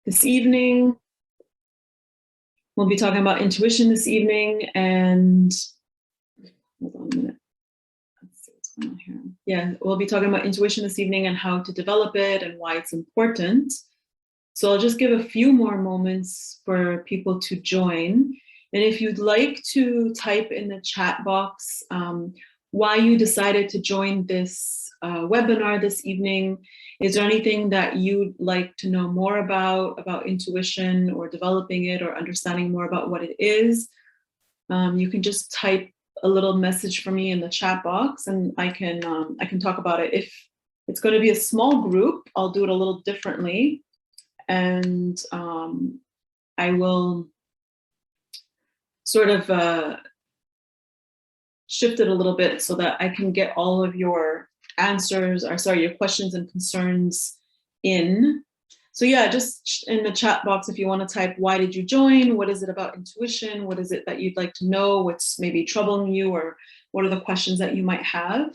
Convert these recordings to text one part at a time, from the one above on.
this evening. We'll be talking about intuition this evening, and hold on a minute. Let's see what's going on here. Yeah, we'll be talking about intuition this evening and how to develop it and why it's important. So I'll just give a few more moments for people to join. And if you'd like to type in the chat box why you decided to join this webinar this evening, is there anything that you'd like to know more about intuition or developing it or understanding more about what it is? You can just type a little message for me in the chat box, and I can talk about it. If it's going to be a small group, I'll do it a little differently, and I will sort of shift it a little bit so that I can get all of your answers, or sorry, your questions and concerns in. So yeah, just in the chat box, if you want to type, why did you join? What is it about intuition? What is it that you'd like to know? What's maybe troubling you, or what are the questions that you might have?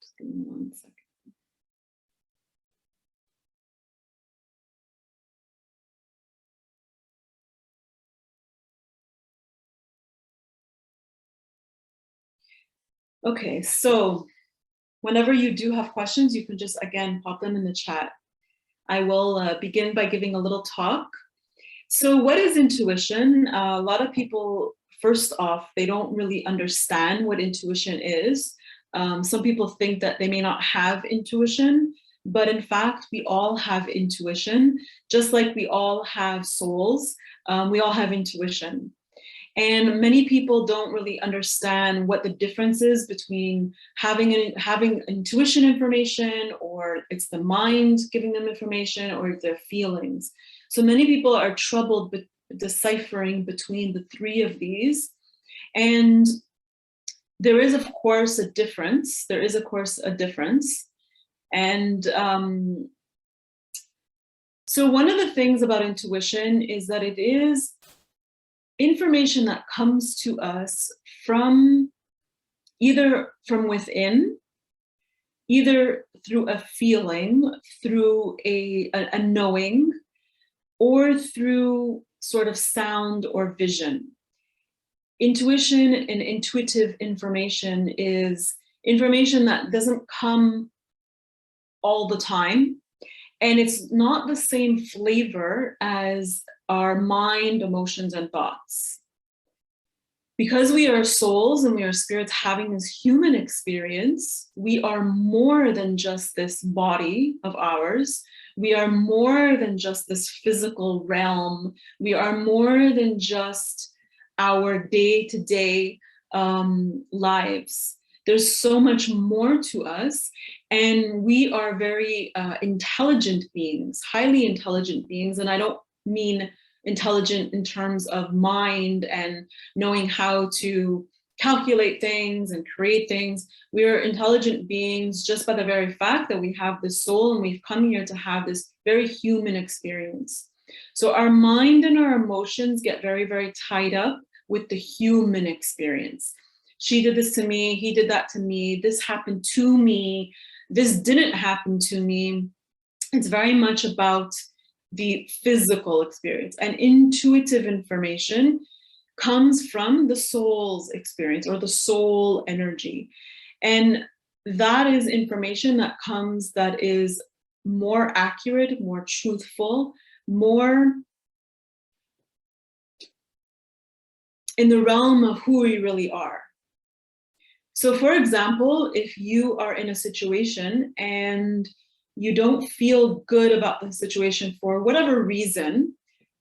Just give me 1 second. Okay, so whenever you do have questions, you can just, again, pop them in the chat. I will begin by giving a little talk. So what is intuition? A lot of people, first off, they don't really understand what intuition is. Some people think that they may not have intuition, but in fact, we all have intuition. Just like we all have souls, we all have intuition. And many people don't really understand what the difference is between having intuition information, or it's the mind giving them information, or their feelings. So many people are troubled with deciphering between the three of these. And there is, of course, a difference. There is, of course, a difference. And so one of the things about intuition is that it is information that comes to us from either from within, either through a feeling, through a knowing, or through sort of sound or vision. Intuition and intuitive information is information that doesn't come all the time, and it's not the same flavor as our mind, emotions, and thoughts. Because we are souls and we are spirits having this human experience, we are more than just this body of ours. We are more than just this physical realm. We are more than just our day-to-day lives. There's so much more to us, and we are very intelligent beings, highly intelligent beings, and I don't mean intelligent in terms of mind and knowing how to calculate things and create things. We are intelligent beings just by the very fact that we have this soul and we've come here to have this very human experience. So our mind and our emotions get very, very tied up with the human experience. She did this to me, he did that to me, this happened to me, this didn't happen to me. It's very much about the physical experience, and intuitive information comes from the soul's experience or the soul energy. And that is information that comes that is more accurate, more truthful, more in the realm of who we really are. So for example, if you are in a situation and you don't feel good about the situation for whatever reason,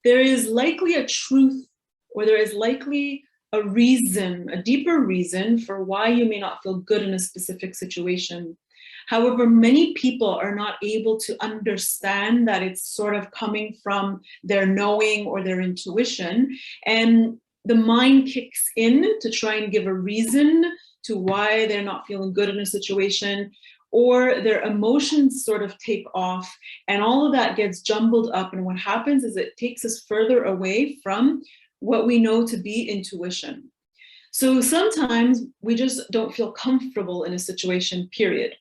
there is likely a truth, or there is likely a reason, a deeper reason for why you may not feel good in a specific situation. However, many people are not able to understand that it's sort of coming from their knowing or their intuition, and the mind kicks in to try and give a reason to why they're not feeling good in a situation, or their emotions sort of take off, and all of that gets jumbled up. And what happens is it takes us further away from what we know to be intuition. So sometimes we just don't feel comfortable in a situation, period.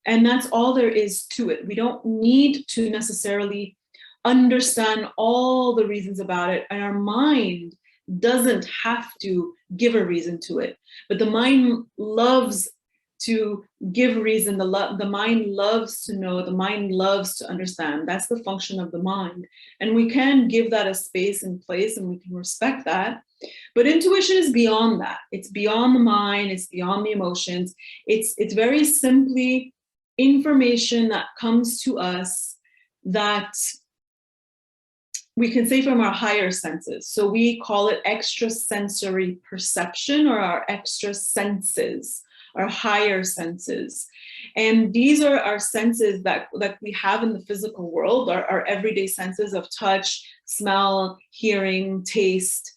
And that's all there is to it. We don't need to necessarily understand all the reasons about it. And our mind doesn't have to give a reason to it. But the mind loves to give reason. The mind loves to know. The mind loves to understand. That's the function of the mind. And we can give that a space and place, and we can respect that. But intuition is beyond that. It's beyond the mind. It's beyond the emotions. It's very simply information that comes to us that we can say from our higher senses. So we call it extrasensory perception, or our extra senses, our higher senses. And these are our senses that we have in the physical world, our everyday senses of touch, smell, hearing, taste,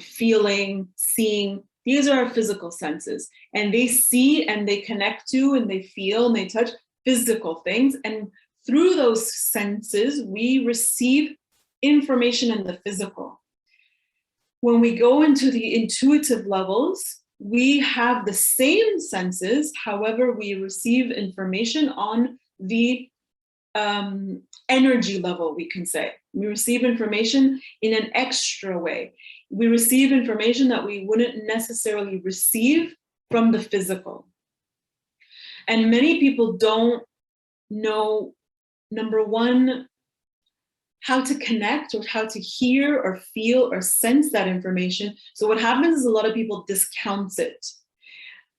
feeling, seeing. These are our physical senses, and they see and they connect to and they feel and they touch physical things. And through those senses, we receive information in the physical. When we go into the intuitive levels, we have the same senses. However, we receive information on the energy level, we can say. We receive information in an extra way. We receive information that we wouldn't necessarily receive from the physical. And many people don't know, number one, how to connect or how to hear or feel or sense that information. So what happens is a lot of people discount it.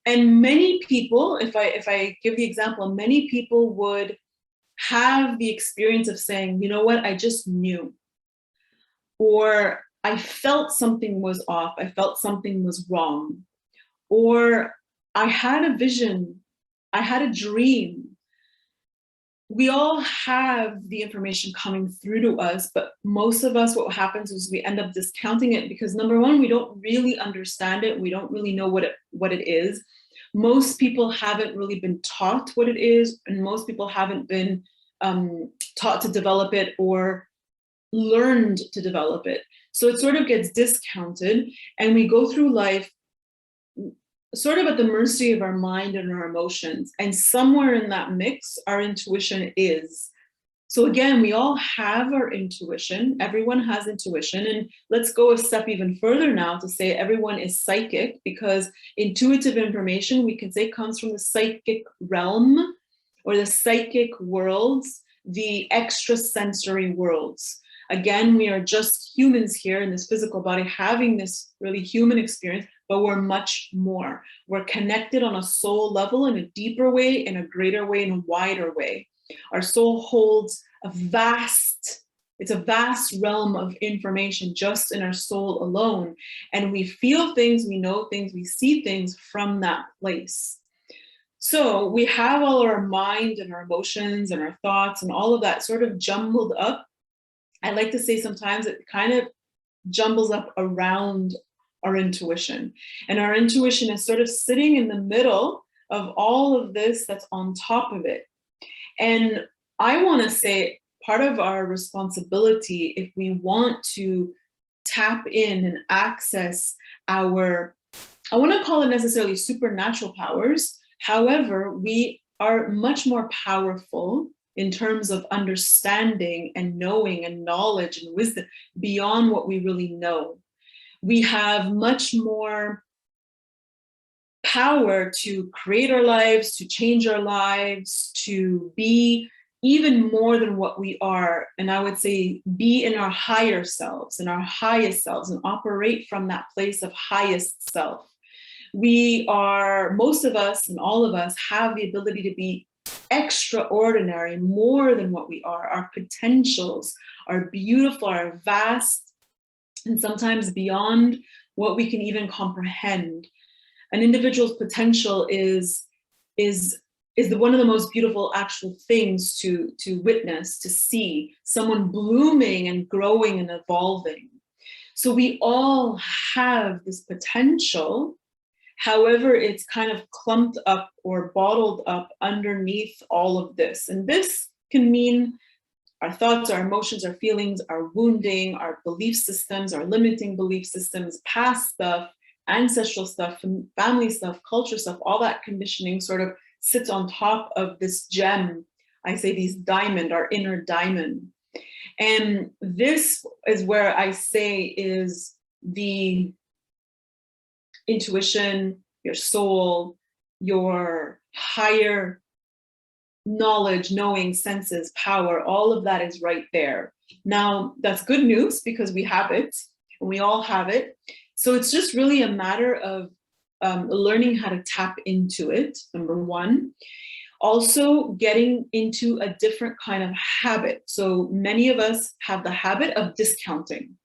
And many people, if I give the example, many people would have the experience of saying, you know what, I just knew. Or I felt something was off. I felt something was wrong. Or I had a vision. I had a dream. We all have the information coming through to us, but most of us, what happens is we end up discounting it because, number one, we don't really understand it. We don't really know what it is. Most people haven't really been taught what it is, and most people haven't been taught to develop it or learned to develop it. So it sort of gets discounted, and we go through life sort of at the mercy of our mind and our emotions. And somewhere in that mix, our intuition is. So again, we all have our intuition. Everyone has intuition. And let's go a step even further now to say everyone is psychic, because intuitive information, we can say, comes from the psychic realm or the psychic worlds, the extrasensory worlds. Again, we are just humans here in this physical body having this really human experience, but we're much more. We're connected on a soul level in a deeper way, in a greater way, in a wider way. Our soul holds it's a vast realm of information just in our soul alone. And we feel things, we know things, we see things from that place. So we have all our mind and our emotions and our thoughts and all of that sort of jumbled up. I like to say sometimes it kind of jumbles up around our intuition. And our intuition is sort of sitting in the middle of all of this that's on top of it. And I want to say part of our responsibility, if we want to tap in and access our, I want to call it necessarily supernatural powers. However, we are much more powerful in terms of understanding and knowing and knowledge and wisdom beyond what we really know. We have much more power to create our lives, to change our lives, to be even more than what we are. And I would say be in our higher selves, in our highest selves, and operate from that place of highest self. We are, most of us and all of us have the ability to be extraordinary, more than what we are. Our potentials are beautiful, are vast, and sometimes beyond what we can even comprehend. An individual's potential is one of the most beautiful actual things to witness, to see someone blooming and growing and evolving. So we all have this potential. However, it's kind of clumped up or bottled up underneath all of this. And this can mean our thoughts, our emotions, our feelings, our wounding, our belief systems, our limiting belief systems, past stuff, ancestral stuff, family stuff, culture stuff, all that conditioning sort of sits on top of this gem. I say these diamond, our inner diamond. And this is where I say is the intuition, your soul, your higher knowledge, knowing, senses, power, all of that is right there. Now, that's good news because we have it, and we all have it. So it's just really a matter of learning how to tap into it, number one. Also, getting into a different kind of habit. So many of us have the habit of discounting.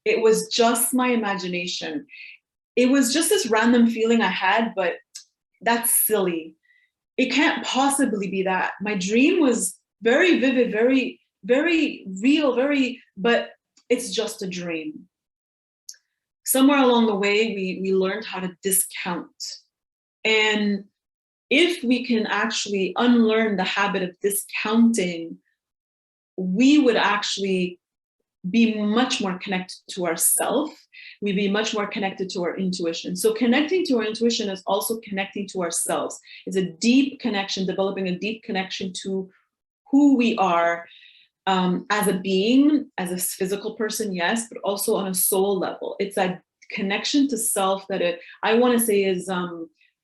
It was just my imagination. It was just this random feeling I had, but that's silly. It can't possibly be that. My dream was very vivid, very, very real, but it's just a dream. Somewhere along the way, we learned how to discount. And if we can actually unlearn the habit of discounting, we would actually be much more connected to ourselves. We'd be much more connected to our intuition. So connecting to our intuition is also connecting to ourselves. It's a deep connection, developing a deep connection to who we are as a being, as a physical person, yes, but also on a soul level. It's that connection to self that I want to say is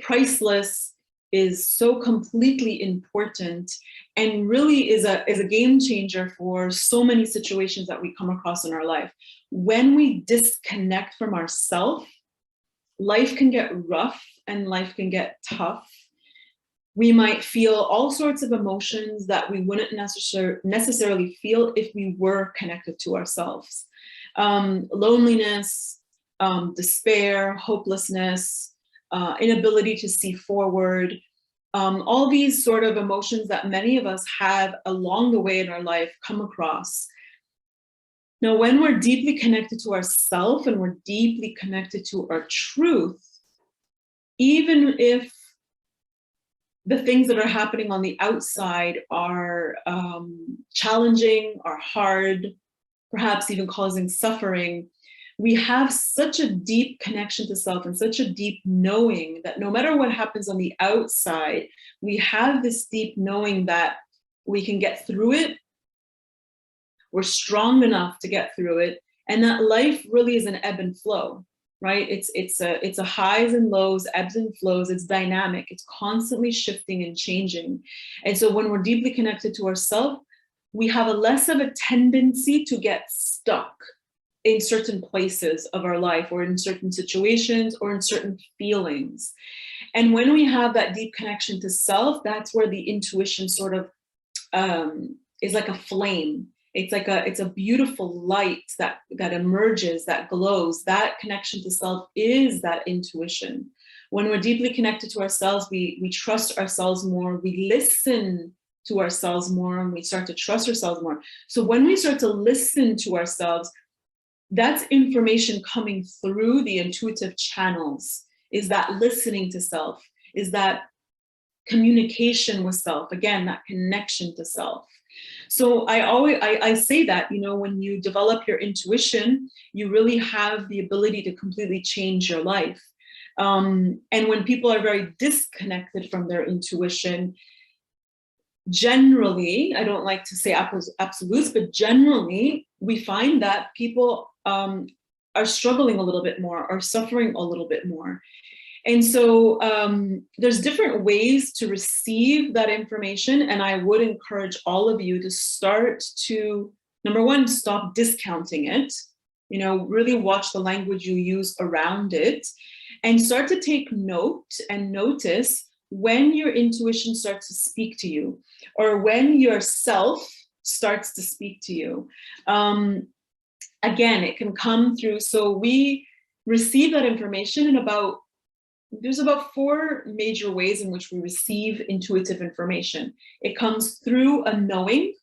priceless, is so completely important, and really is a game changer for so many situations that we come across in our life. When we disconnect from ourselves, life can get rough and life can get tough. We might feel all sorts of emotions that we wouldn't necessarily feel if we were connected to ourselves. Loneliness, despair, hopelessness, inability to see forward, all these sort of emotions that many of us have along the way in our life come across. Now, when we're deeply connected to ourselves and we're deeply connected to our truth, even if the things that are happening on the outside are challenging, are hard, perhaps even causing suffering, we have such a deep connection to self and such a deep knowing that no matter what happens on the outside, we have this deep knowing that we can get through it. We're strong enough to get through it, and that life really is an ebb and flow, right? It's a highs and lows, ebbs and flows. It's dynamic. It's constantly shifting and changing. And so when we're deeply connected to ourselves, we have a less of a tendency to get stuck in certain places of our life, or in certain situations, or in certain feelings. And when we have that deep connection to self, that's where the intuition sort of is like a flame. It's a beautiful light that emerges, that glows. That connection to self is that intuition. When we're deeply connected to ourselves, we trust ourselves more, we listen to ourselves more, and we start to trust ourselves more. So when we start to listen to ourselves, that's information coming through the intuitive channels, is that listening to self, is that communication with self, again, that connection to self. So I say that, when you develop your intuition, you really have the ability to completely change your life. And when people are very disconnected from their intuition, generally, I don't like to say absolutes, but generally, we find that people are struggling a little bit more, are suffering a little bit more. And so there's different ways to receive that information. And I would encourage all of you to start to, number one, stop discounting it, really watch the language you use around it, and start to take note and notice when your intuition starts to speak to you, or when yourself starts to speak to you. Again, it can come through. So we receive that information in there's about 4 major ways in which we receive intuitive information. It comes through a knowing,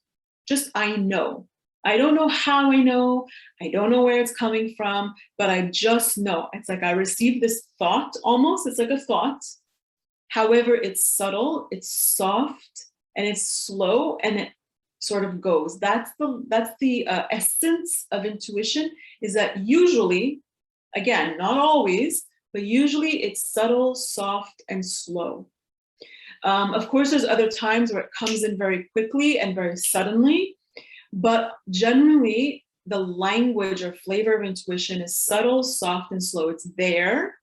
just I know. I don't know how I know. I don't know where it's coming from, but I just know. It's like I receive this thought almost. It's like a thought. However, it's subtle, it's soft, and it's slow, and sort of goes. That's the essence of intuition, is that usually, again, not always, but usually it's subtle, soft, and slow. Of course, there's other times where it comes in very quickly and very suddenly, but generally the language or flavor of intuition is subtle, soft, and slow. It's there.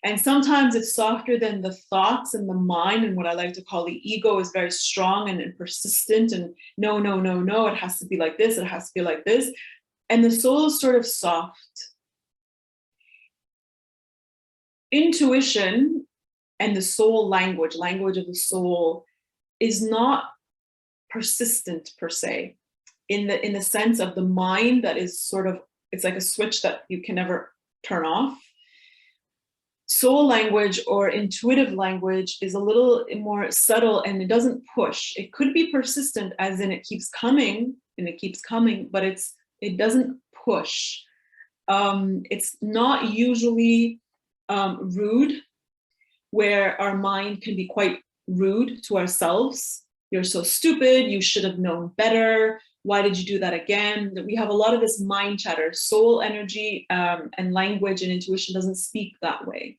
And sometimes it's softer than the thoughts and the mind, and what I like to call the ego is very strong and persistent, and no, no, no, no, it has to be like this, it has to be like this. And the soul is sort of soft. Intuition and the soul language of the soul, is not persistent per se, in the sense of the mind that is sort of, it's like a switch that you can never turn off. Soul language or intuitive language is a little more subtle, and it doesn't push. It could be persistent, as in it keeps coming and it keeps coming, but it doesn't push. It's not usually rude, where our mind can be quite rude to ourselves. You're so stupid, you should have known better, why did you do that again? We have a lot of this mind chatter. Soul energy and language and intuition doesn't speak that way.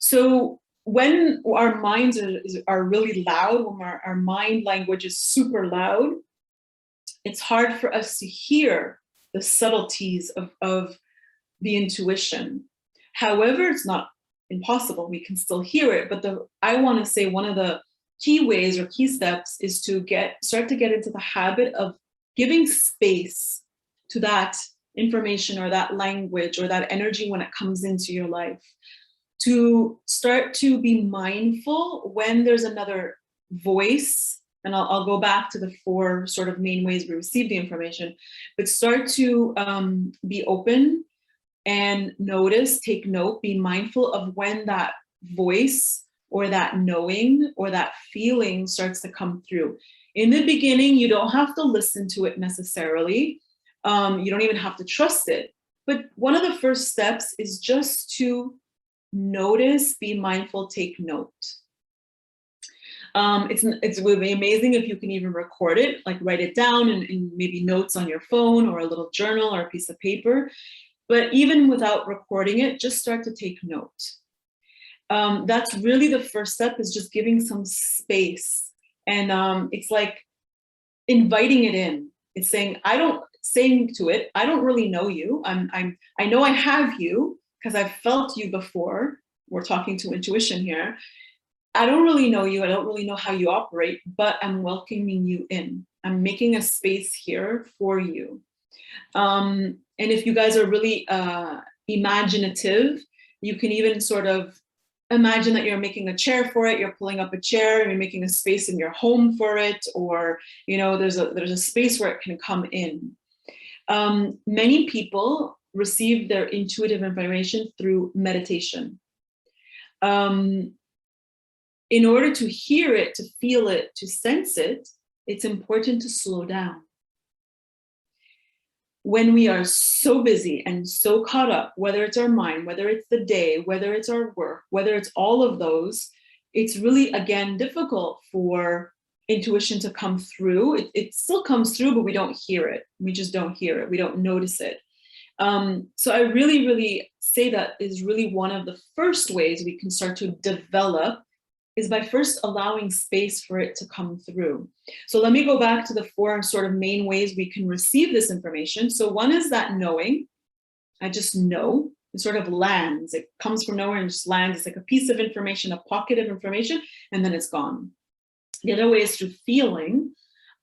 So when our minds are really loud, when our mind language is super loud, it's hard for us to hear the subtleties of the intuition. However, it's not impossible. We can still hear it. But I want to say one of the key ways or key steps is to start to get into the habit of giving space to that information or that language or that energy when it comes into your life. To start to be mindful when there's another voice, and I'll go back to the 4 sort of main ways we receive the information, but start to be open and notice, take note, be mindful of when that voice or that knowing or that feeling starts to come through. In the beginning, you don't have to listen to it necessarily. You don't even have to trust it. But one of the first steps is just to notice, be mindful, take note. It would be amazing if you can even record it, like write it down in maybe notes on your phone or a little journal or a piece of paper. But even without recording it, just start to take note. That's really the first step, is just giving some space. And it's like inviting it in. It's saying to it, I don't really know you. I know I have you because I've felt you before. We're talking to intuition here. I don't really know you. I don't really know how you operate, but I'm welcoming you in. I'm making a space here for you. And if you guys are really imaginative, you can even sort of imagine that you're making a chair for it, you're pulling up a chair, and you're making a space in your home for it, or there's a space where it can come in. Many people receive their intuitive information through meditation. In order to hear it, to feel it, to sense it, it's important to slow down. When we are so busy and so caught up, whether it's our mind, whether it's the day, whether it's our work, whether it's all of those, it's really, again, difficult for intuition to come through. It still comes through, but we don't hear it. We just don't hear it. We don't notice it. So I really, really say that is really one of the first ways we can start to develop, is by first allowing space for it to come through. So let me go back to the 4 sort of main ways we can receive this information. So one is that knowing. I just know. It sort of lands. It comes from nowhere and just lands. It's like a piece of information, a pocket of information, and then it's gone. The other way is through feeling.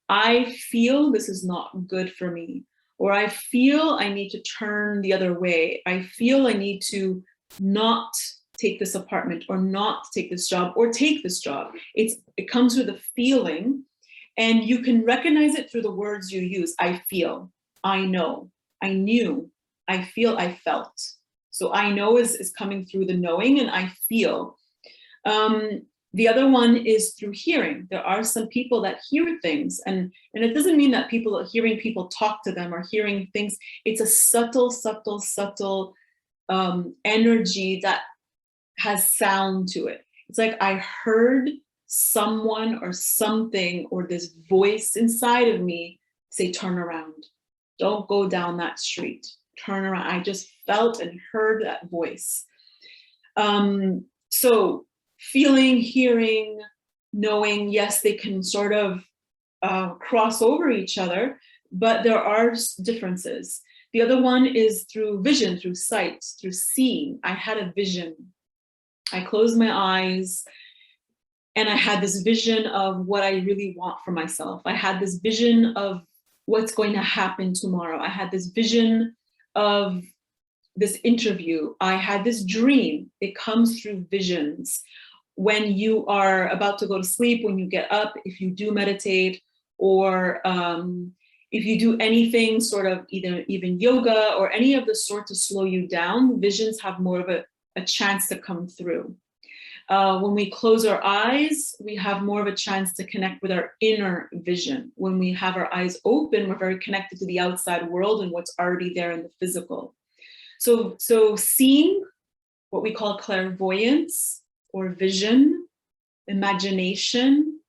I feel this is not good for me, or I feel I need to turn the other way. I feel I need to not take this apartment, or not take this job, or take this job. It comes with a feeling, and you can recognize it through the words you use. I feel, I know, I knew, I feel, I felt. So I know is coming through the knowing, and I feel. The other one is through hearing. There are some people that hear things, and it doesn't mean that hearing people talk to them or hearing things. It's a subtle energy that has sound to it. It's like I heard someone or something or this voice inside of me say, turn around. Don't go down that street. Turn around. I just felt and heard that voice. So feeling, hearing, knowing, yes, they can sort of cross over each other, but there are differences. The other one is through vision, through sight, through seeing. I had a vision. I closed my eyes and I had this vision of what I really want for myself. I had this vision of what's going to happen tomorrow. I had this vision of this interview. I had this dream. It comes through visions. When you are about to go to sleep, when you get up, if you do meditate, or if you do anything sort of even yoga or any of the sort to slow you down, visions have more of a chance to come through. When we close our eyes, we have more of a chance to connect with our inner vision. When we have our eyes open, we're very connected to the outside world and what's already there in the physical. So seeing, what we call clairvoyance or vision, imagination,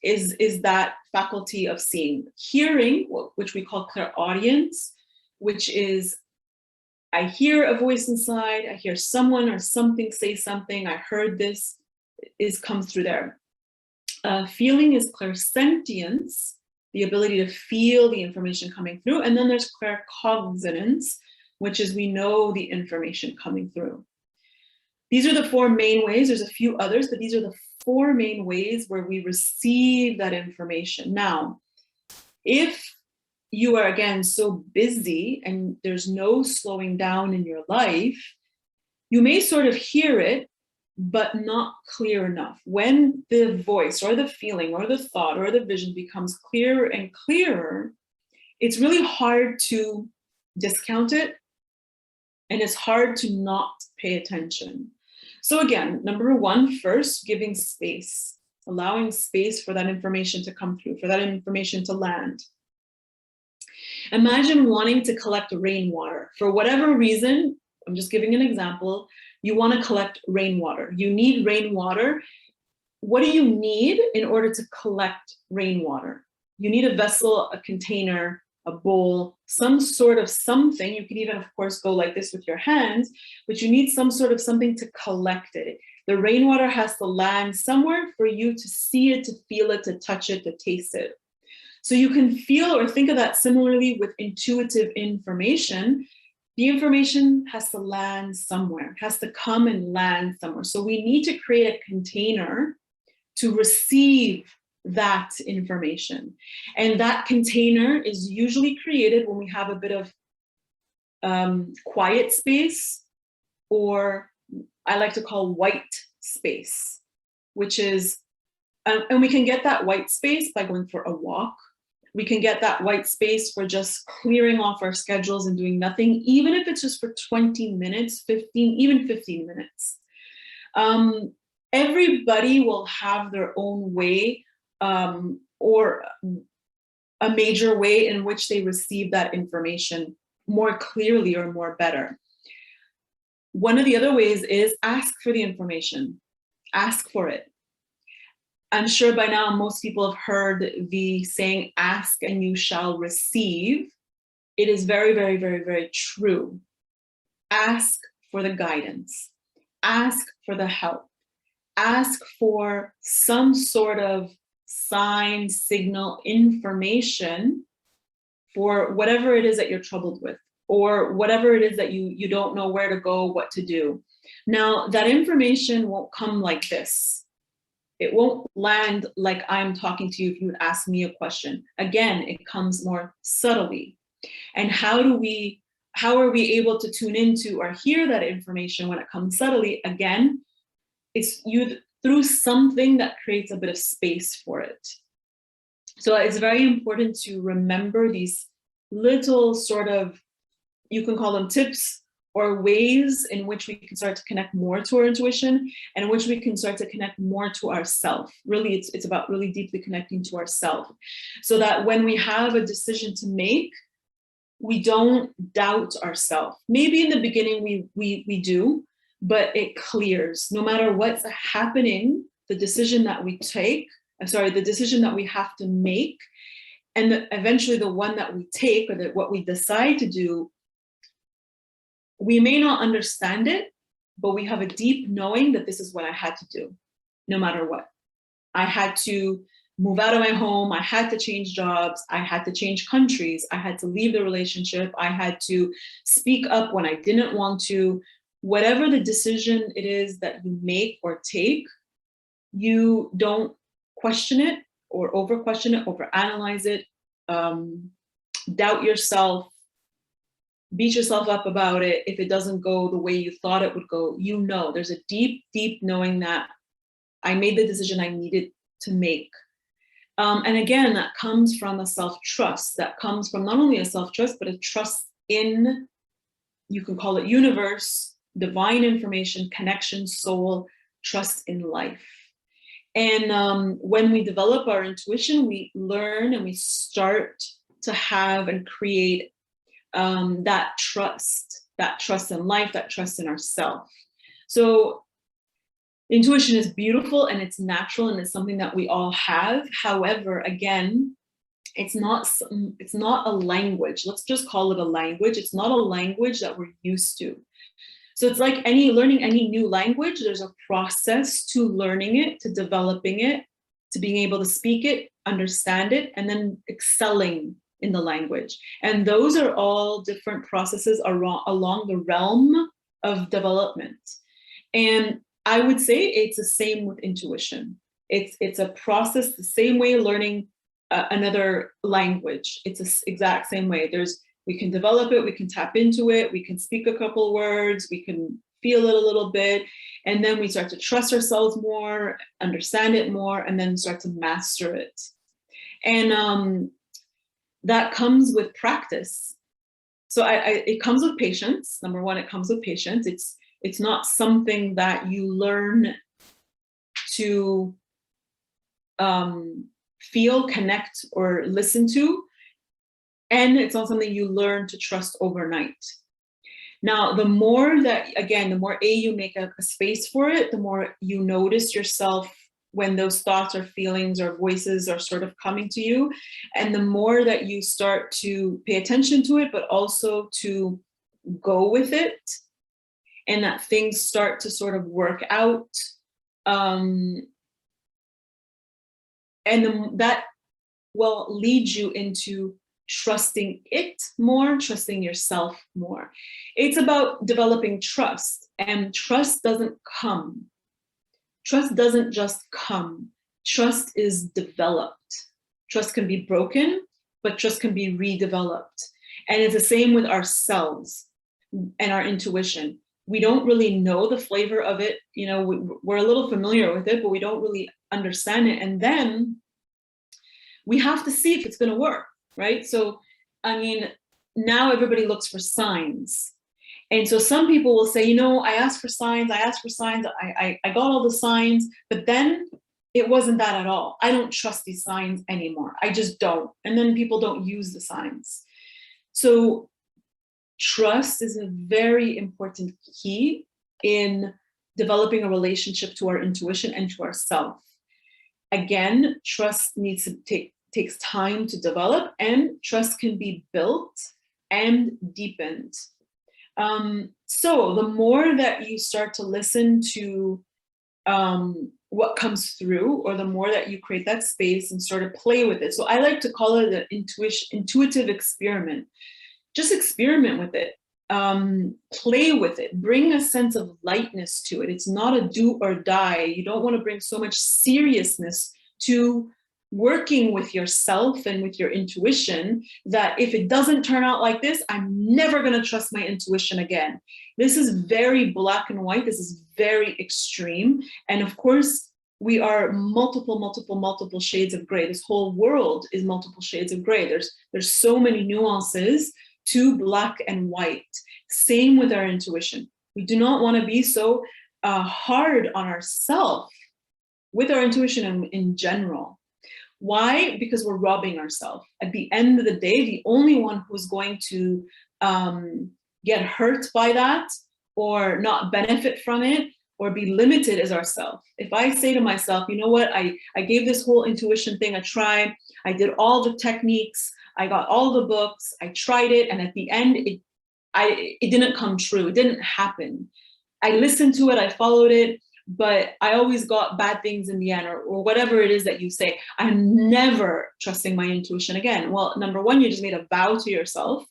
is that faculty of seeing. Hearing, which we call clairaudience, which is I hear a voice inside, I hear someone or something say something, I heard this, comes through there. Feeling is clairsentience, the ability to feel the information coming through. And then there's claircognizance, which is we know the information coming through. These are the four main ways. There's a few others, but these are the four main ways where we receive that information. Now, if you are, again, so busy and there's no slowing down in your life, you may sort of hear it, but not clear enough. When the voice or the feeling or the thought or the vision becomes clearer and clearer, it's really hard to discount it, and it's hard to not pay attention. So again, number one, first, giving space, allowing space for that information to come through, for that information to land. Imagine wanting to collect rainwater. For whatever reason, I'm just giving an example, you want to collect rainwater. You need rainwater. What do you need in order to collect rainwater? You need a vessel, a container, a bowl, some sort of something. You can even, of course, go like this with your hands, but you need some sort of something to collect it. The rainwater has to land somewhere for you to see it, to feel it, to touch it, to taste it. So you can feel or think of that similarly with intuitive information. The information has to land somewhere, has to come and land somewhere. So we need to create a container to receive that information. And that container is usually created when we have a bit of quiet space, or I like to call white space, which is, and we can get that white space by going for a walk. We can get that white space for just clearing off our schedules and doing nothing, even if it's just for 20 minutes, 15, even 15 minutes. Everybody will have their own way or a major way in which they receive that information more clearly or more better. One of the other ways is ask for the information, ask for it. I'm sure by now most people have heard the saying, ask and you shall receive. It is very, very, very, very true. Ask for the guidance, ask for the help, ask for some sort of sign, signal, information for whatever it is that you're troubled with, or whatever it is that you don't know where to go, what to do. Now, that information won't come like this. It won't land like I'm talking to you if you would ask me a question. Again, it comes more subtly. And how are we able to tune into or hear that information when it comes subtly? Again, it's through something that creates a bit of space for it. So it's very important to remember these little sort of, you can call them tips or ways in which we can start to connect more to our intuition, and in which we can start to connect more to ourself. Really, it's about really deeply connecting to ourself, so that when we have a decision to make, we don't doubt ourselves. Maybe in the beginning we do, but it clears. No matter what's happening, the decision that we take, the decision that we have to make, and eventually the one that we take, or what we decide to do, we may not understand it, but we have a deep knowing that this is what I had to do, no matter what. I had to move out of my home. I had to change jobs. I had to change countries. I had to leave the relationship. I had to speak up when I didn't want to. Whatever the decision it is that you make or take, you don't question it or over question it, over analyze it, doubt yourself, beat yourself up about it if it doesn't go the way you thought it would go. You know, there's a deep, deep knowing that I made the decision I needed to make. And again, that comes from a self-trust. That comes from not only a self-trust, but a trust in, you can call it universe, divine information, connection, soul, trust in life. And when we develop our intuition, we learn and we start to have and create that trust in life, that trust in ourselves. So intuition is beautiful and it's natural and it's something that we all have. However, again, it's not a language. Let's just call it a language. It's not a language that we're used to. So it's like learning any new language, there's a process to learning it, to developing it, to being able to speak it, understand it, and then excelling in the language. And those are all different processes along the realm of development. And I would say it's the same with intuition. It's a process the same way learning another language. It's the exact same way. We can develop it, we can tap into it, we can speak a couple words, we can feel it a little bit, and then we start to trust ourselves more, understand it more, and then start to master it. And that comes with practice. So it comes with patience. Number one, it comes with patience. It's not something that you learn to feel, connect, or listen to. And it's not something you learn to trust overnight. Now, the more you make a space for it, the more you notice yourself when those thoughts or feelings or voices are sort of coming to you. And the more that you start to pay attention to it, but also to go with it, and that things start to sort of work out. That will lead you into trusting it more, trusting yourself more. It's about developing trust, and trust doesn't come. Trust doesn't just come. Trust is developed. Trust can be broken, but trust can be redeveloped. And it's the same with ourselves and our intuition. We don't really know the flavor of it. You know, we're a little familiar with it, but we don't really understand it. And then we have to see if it's going to work. Right? So, I mean, now everybody looks for signs. And so some people will say, I asked for signs, I got all the signs, but then it wasn't that at all. I don't trust these signs anymore. I just don't. And then people don't use the signs. So trust is a very important key in developing a relationship to our intuition and to ourselves. Again, trust takes time to develop, and trust can be built and deepened. So the more that you start to listen to what comes through, or the more that you create that space and sort of play with it. So I like to call it an intuitive experiment. Just experiment with it. Play with it. Bring a sense of lightness to it. It's not a do or die. You don't want to bring so much seriousness to working with yourself and with your intuition that if it doesn't turn out like this, I'm never going to trust my intuition again. This is very black and white. This is very extreme. And of course, we are multiple shades of gray. This whole world is multiple shades of gray. There's so many nuances to black and white. Same with our intuition. We do not want to be so hard on ourselves with our intuition in general. Why? Because we're robbing ourselves. At the end of the day, the only one who's going to get hurt by that or not benefit from it or be limited is ourself. If I say to myself, you know what, I gave this whole intuition thing a try, I did all the techniques, I got all the books, I tried it, and at the end, it didn't come true, it didn't happen. I listened to it, I followed it, but I always got bad things in the end, or whatever it is that you say. I'm never trusting my intuition again. Well, number one, you just made a vow to yourself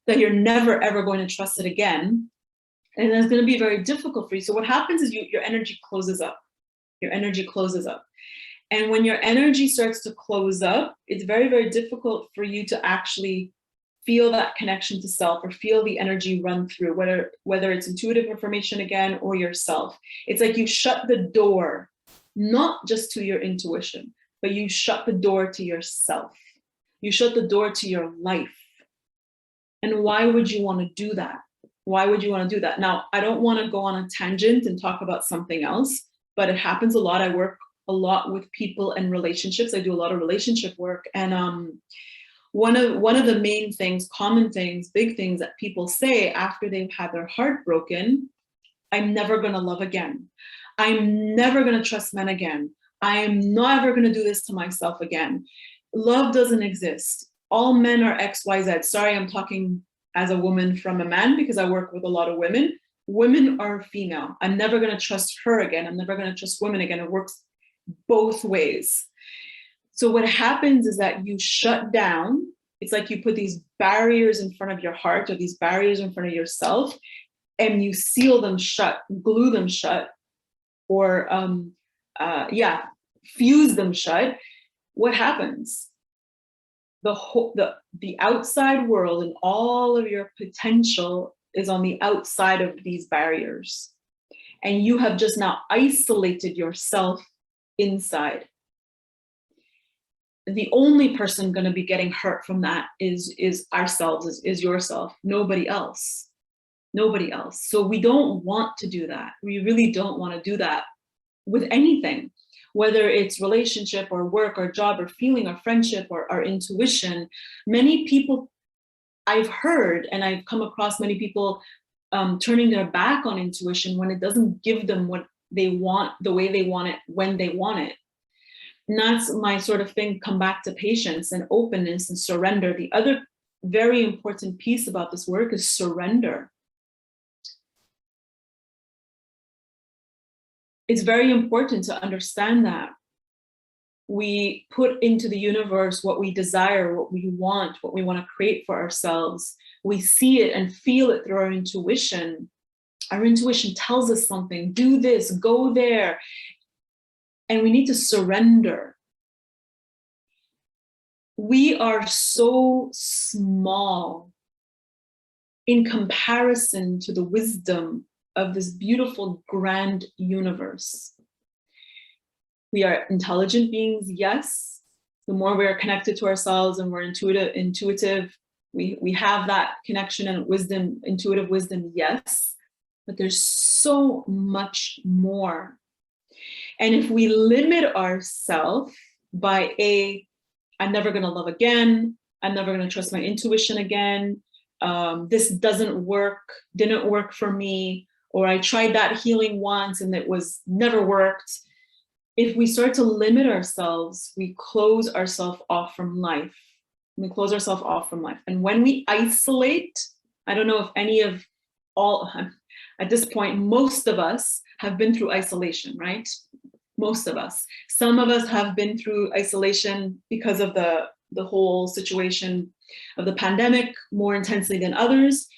that you're never, ever going to trust it again. And it's going to be very difficult for you. So what happens is your energy closes up. Your energy closes up. And when your energy starts to close up, it's very, very difficult for you to actually feel that connection to self, or feel the energy run through, whether it's intuitive information again, or yourself. It's like you shut the door, not just to your intuition, but you shut the door to yourself. You shut the door to your life. And why would you want to do that? Why would you want to do that? Now, I don't want to go on a tangent and talk about something else, but it happens a lot. I work a lot with people and relationships. I do a lot of relationship work. And one of the main things, common things, big things that people say after they've had their heart broken: I'm never going to love again. I'm never going to trust men again. I'm not ever going to do this to myself again. Love doesn't exist. All men are X, Y, Z. Sorry, I'm talking as a woman from a man, because I work with a lot of women. Women are female. I'm never going to trust her again. I'm never going to trust women again. It works both ways. So what happens is that you shut down. It's like you put these barriers in front of your heart, or these barriers in front of yourself, and you seal them shut, glue them shut, or fuse them shut. What happens? The outside world and all of your potential is on the outside of these barriers. And you have just now isolated yourself inside. The only person going to be getting hurt from that is ourselves, is yourself, nobody else. Nobody else. So we don't want to do that. We really don't want to do that with anything, whether it's relationship or work or job or feeling or friendship or our intuition. Many people, I've heard, and I've come across many people turning their back on intuition when it doesn't give them what they want, the way they want it, when they want it. And that's my sort of thing. Come back to patience and openness and surrender. The other very important piece about this work is surrender. It's very important to understand that we put into the universe what we desire, what we want to create for ourselves. We see it and feel it through our intuition. Our intuition tells us something: do this, go there. And we need to surrender. We are so small in comparison to the wisdom of this beautiful, grand universe. We are intelligent beings, yes. The more we are connected to ourselves and we're intuitive, we have that connection and wisdom, intuitive wisdom, yes. But there's so much more. And if we limit ourselves by I'm never going to love again, I'm never going to trust my intuition again, this didn't work for me, or I tried that healing once and it never worked. If we start to limit ourselves, we close ourselves off from life. And when we isolate, I don't know if at this point, most of us have been through isolation, right? Most of us. Some of us have been through isolation because of the whole situation of the pandemic more intensely than others.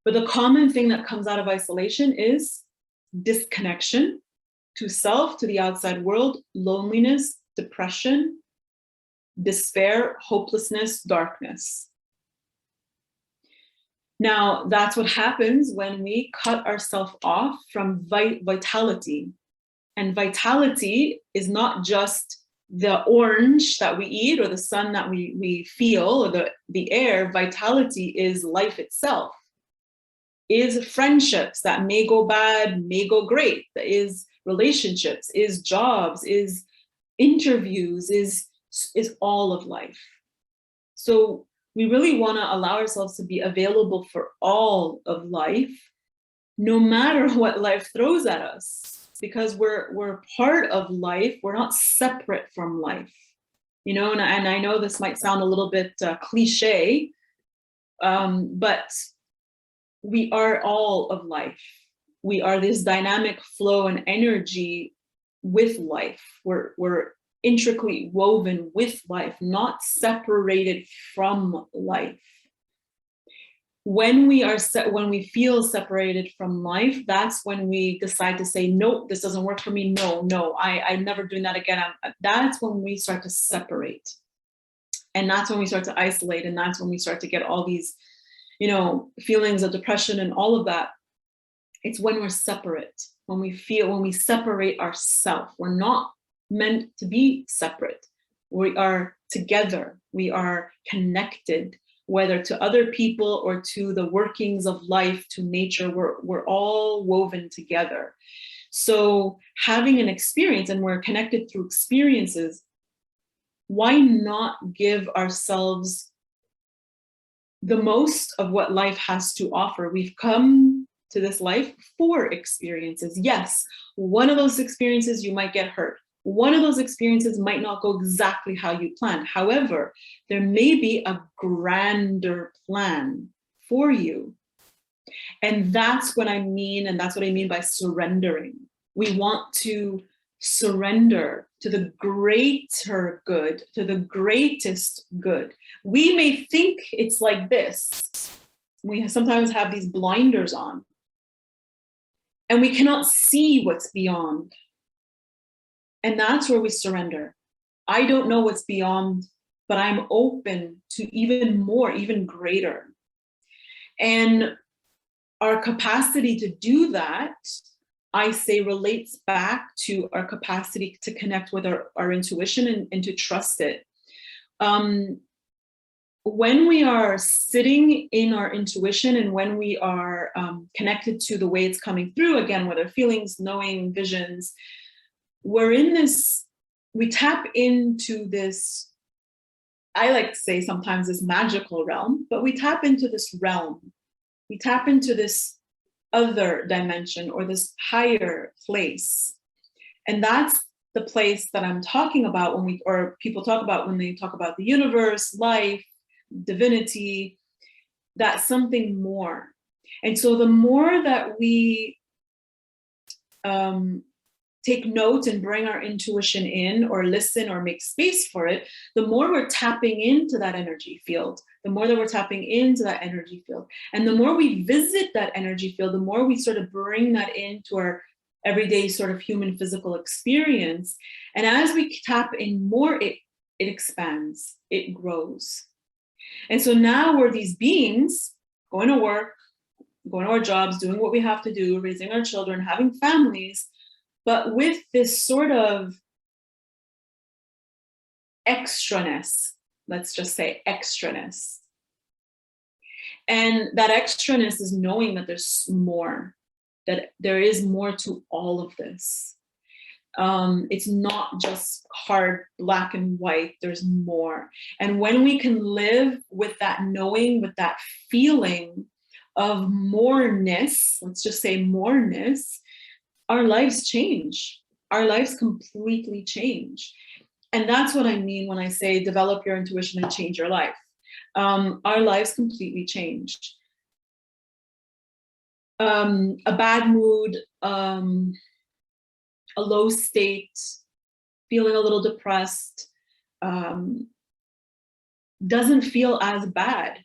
But the common thing that comes out of isolation is disconnection to self, to the outside world, loneliness, depression, despair, hopelessness, darkness. Now, that's what happens when we cut ourselves off from vitality. And vitality is not just the orange that we eat or the sun that we feel or the air. Vitality is life itself, is friendships that may go bad, may go great, is relationships, is jobs, is interviews, is all of life. So we really want to allow ourselves to be available for all of life, no matter what life throws at us, because we're part of life. We're not separate from life, you know. And I know this might sound a little bit cliche, but we are all of life. We are this dynamic flow and energy with life. We're intricately woven with life, not separated from life. When we feel separated from life, that's when we decide to say, nope, this doesn't work for me. No, I'm never doing that again. That's when we start to separate. And that's when we start to isolate. And that's when we start to get all these, you know, feelings of depression and all of that. It's when we're separate, when we separate ourselves. We're not meant to be separate. We are together. We are connected, whether to other people or to the workings of life, to nature. We're all woven together. So having an experience, and we're connected through experiences, why not give ourselves the most of what life has to offer? We've come to this life for experiences. Yes, one of those experiences you might get hurt. One of those experiences might not go exactly how you planned. However, there may be a grander plan for you. And that's what I mean. And that's what I mean by surrendering. We want to surrender to the greater good, to the greatest good. We may think it's like this. We sometimes have these blinders on, and we cannot see what's beyond. And that's where we surrender. I don't know what's beyond, but I'm open to even more, even greater. And our capacity to do that, I say, relates back to our capacity to connect with our intuition and to trust it. When we are sitting in our intuition, and when we are connected to the way it's coming through, again, whether feelings, knowing, visions, we're in this, we tap into this, I like to say sometimes this magical realm, but we tap into this realm. We tap into this other dimension, or this higher place. And that's the place that I'm talking about or people talk about when they talk about the universe, life, divinity, that's something more. And so the more that we take note and bring our intuition in, or listen or make space for it, the more we're tapping into that energy field, the more that we're tapping into that energy field. And the more we visit that energy field, the more we sort of bring that into our everyday sort of human physical experience. And as we tap in more, it expands, it grows. And so now we're these beings going to work, going to our jobs, doing what we have to do, raising our children, having families, but with this sort of extraness, let's just say extraness. And that extraness is knowing that there's more, that there is more to all of this. It's not just hard black and white, there's more. And when we can live with that knowing, with that feeling of moreness, let's just say moreness, our lives change. Our lives completely change. And that's what I mean when I say develop your intuition and change your life. Our lives completely changed. A bad mood, a low state, feeling a little depressed, doesn't feel as bad,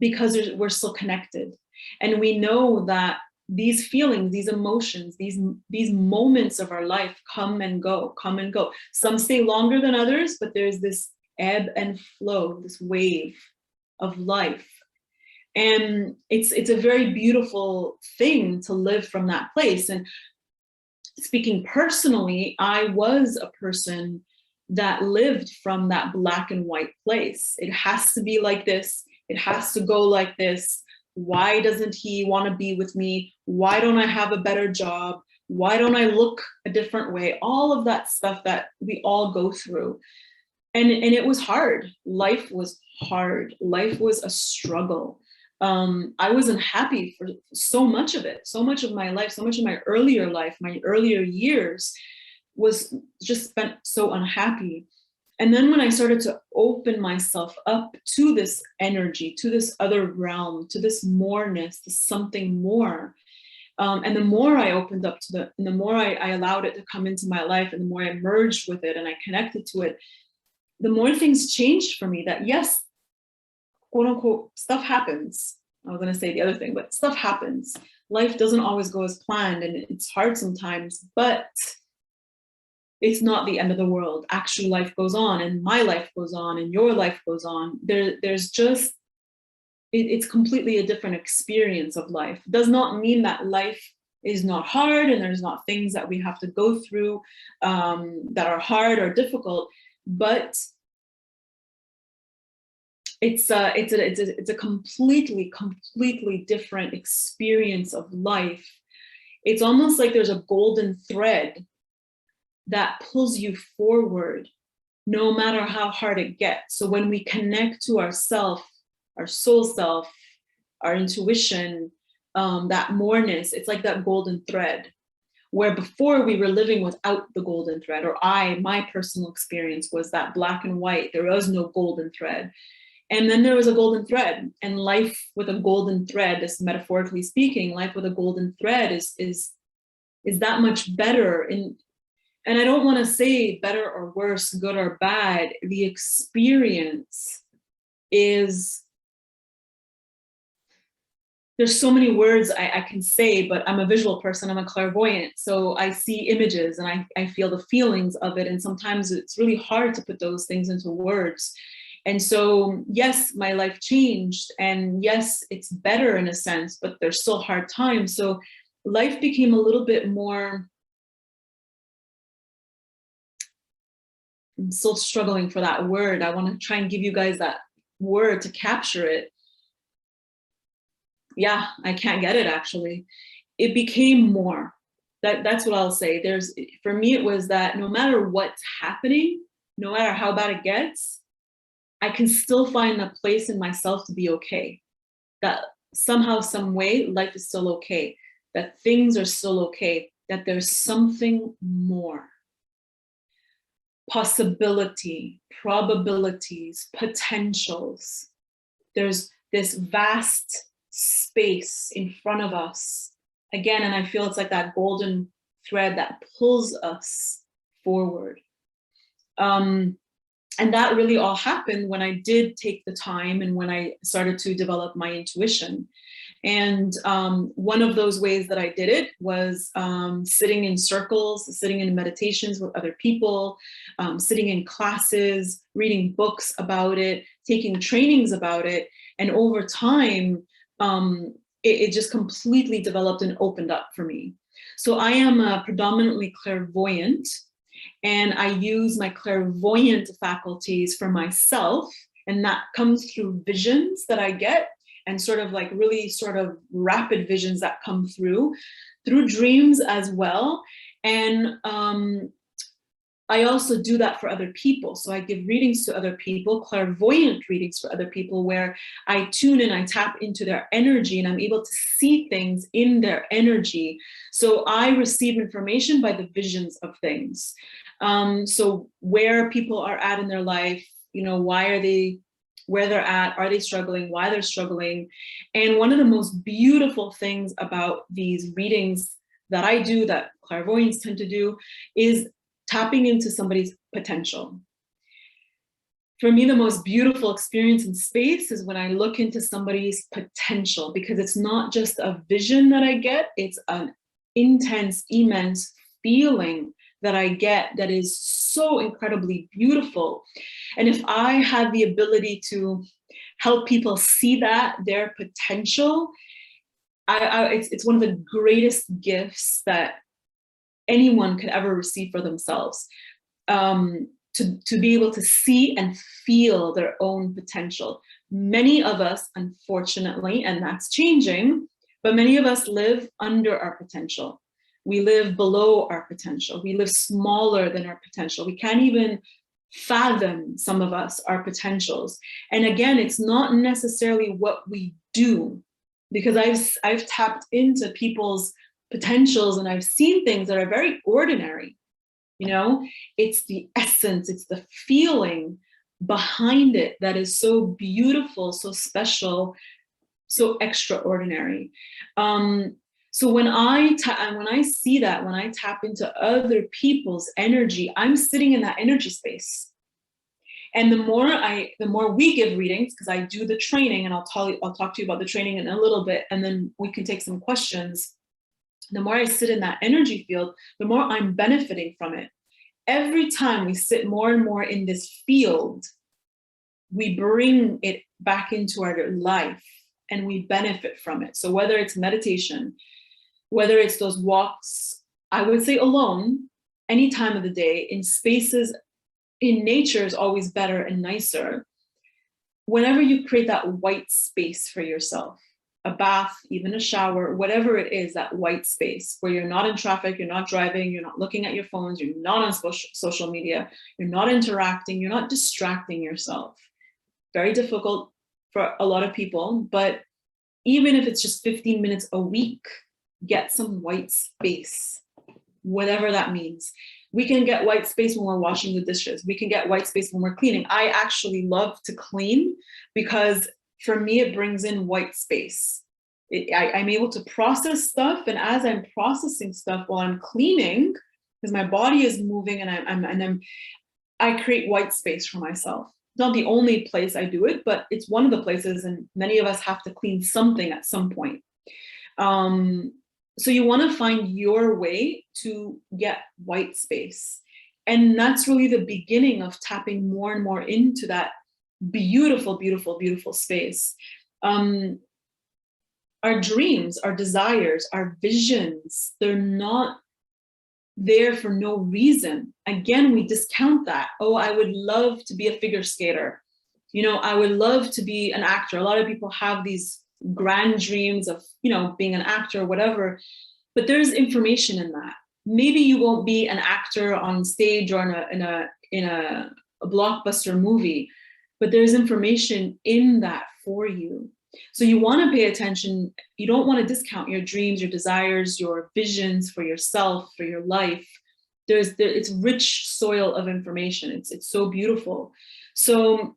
because we're still connected. And we know that these feelings, these emotions, these moments of our life come and go. Some stay longer than others, but there's this ebb and flow, this wave of life. And it's a very beautiful thing to live from that place. And speaking personally, I was a person that lived from that black and white place. It has to be like this. It has to go like this. Why doesn't he want to be with me? Why don't I have a better job? Why don't I look a different way? All of that stuff that we all go through. And it was hard. Life was hard. Life was a struggle. I wasn't happy for so much of it. So much of my life, so much of my earlier life, my earlier years was just spent so unhappy. And then when I started to open myself up to this energy, to this other realm, to this moreness, to something more, and the more I opened up to and the more I allowed it to come into my life, and the more I merged with it and I connected to it, the more things changed for me. That yes, quote unquote, stuff happens. I was going to say the other thing, but stuff happens. Life doesn't always go as planned, and it's hard sometimes, but it's not the end of the world. Actually, life goes on, and my life goes on, and your life goes on. There's just, it's completely a different experience of life. It does not mean that life is not hard and there's not things that we have to go through that are hard or difficult, but it's a completely different experience of life. It's almost like there's a golden thread that pulls you forward no matter how hard it gets. So when we connect to ourself, our soul self, our intuition, that moreness, it's like that golden thread, where before we were living without the golden thread, or my personal experience was that black and white, there was no golden thread. And then there was a golden thread, and life with a golden thread, this metaphorically speaking, life with a golden thread is that much better. And I don't want to say better or worse, good or bad. The experience is, there's so many words I can say, but I'm a visual person, I'm a clairvoyant. So I see images and I feel the feelings of it. And sometimes it's really hard to put those things into words. And so, yes, my life changed, and yes, it's better in a sense, but there's still hard times. So life became a little bit more, I'm still struggling for that word. I want to try and give you guys that word to capture it. Yeah, I can't get it actually. It became more. That's what I'll say. For me, it was that no matter what's happening, no matter how bad it gets, I can still find a place in myself to be okay. That somehow, some way, life is still okay. That things are still okay. That there's something more. Possibility, probabilities, potentials. There's this vast space in front of us. Again, and I feel it's like that golden thread that pulls us forward. And that really all happened when I did take the time and when I started to develop my intuition. And one of those ways that I did it was sitting in circles, sitting in meditations with other people, sitting in classes, reading books about it, taking trainings about it. And over time, it just completely developed and opened up for me. So I am a predominantly clairvoyant, and I use my clairvoyant faculties for myself. And that comes through visions that I get, and sort of like really sort of rapid visions that come through dreams as well. And I also do that for other people. So I give readings to other people, clairvoyant readings for other people, where I tune in, I tap into their energy, and I'm able to see things in their energy. So I receive information by the visions of things. So where people are at in their life, why are they, where they're at, are they struggling, why they're struggling. And one of the most beautiful things about these readings that I do, that clairvoyants tend to do, is tapping into somebody's potential. For me, the most beautiful experience in space is when I look into somebody's potential, because it's not just a vision that I get, it's an intense, immense feeling that I get that is so incredibly beautiful. And if I had the ability to help people see that, their potential, it's one of the greatest gifts that anyone could ever receive for themselves, to be able to see and feel their own potential. Many of us, unfortunately, and that's changing, but many of us live under our potential. We live below our potential. We live smaller than our potential. We can't even fathom, some of us, our potentials. And again, it's not necessarily what we do, because I've tapped into people's potentials and I've seen things that are very ordinary. It's the essence, it's the feeling behind it that is so beautiful, so special, so extraordinary. So when I see that, when I tap into other people's energy, I'm sitting in that energy space. And the more we give readings, because I do the training, and I'll talk to you about the training in a little bit, and then we can take some questions. The more I sit in that energy field, the more I'm benefiting from it. Every time we sit more and more in this field, we bring it back into our life and we benefit from it. So whether it's meditation, whether it's those walks, I would say alone, any time of the day, in spaces, in nature is always better and nicer. Whenever you create that white space for yourself, a bath, even a shower, whatever it is, that white space where you're not in traffic, you're not driving, you're not looking at your phones, you're not on social media, you're not interacting, you're not distracting yourself. Very difficult for a lot of people, but even if it's just 15 minutes a week, get some white space, whatever that means. We can get white space when we're washing the dishes. We can get white space when we're cleaning. I actually love to clean because for me, it brings in white space. I'm able to process stuff. And as I'm processing stuff while I'm cleaning, because my body is moving and I create white space for myself. It's not the only place I do it, but it's one of the places, and many of us have to clean something at some point. So you want to find your way to get white space. And that's really the beginning of tapping more and more into that beautiful, beautiful, beautiful space. Our dreams, our desires, our visions, they're not there for no reason. Again, we discount that. Oh, I would love to be a figure skater. I would love to be an actor. A lot of people have these grand dreams of, being an actor or whatever, but there's information in that. Maybe you won't be an actor on stage or in a blockbuster movie, but there's information in that for you. So you want to pay attention. You don't want to discount your dreams, your desires, your visions for yourself, for your life. It's rich soil of information. It's so beautiful. So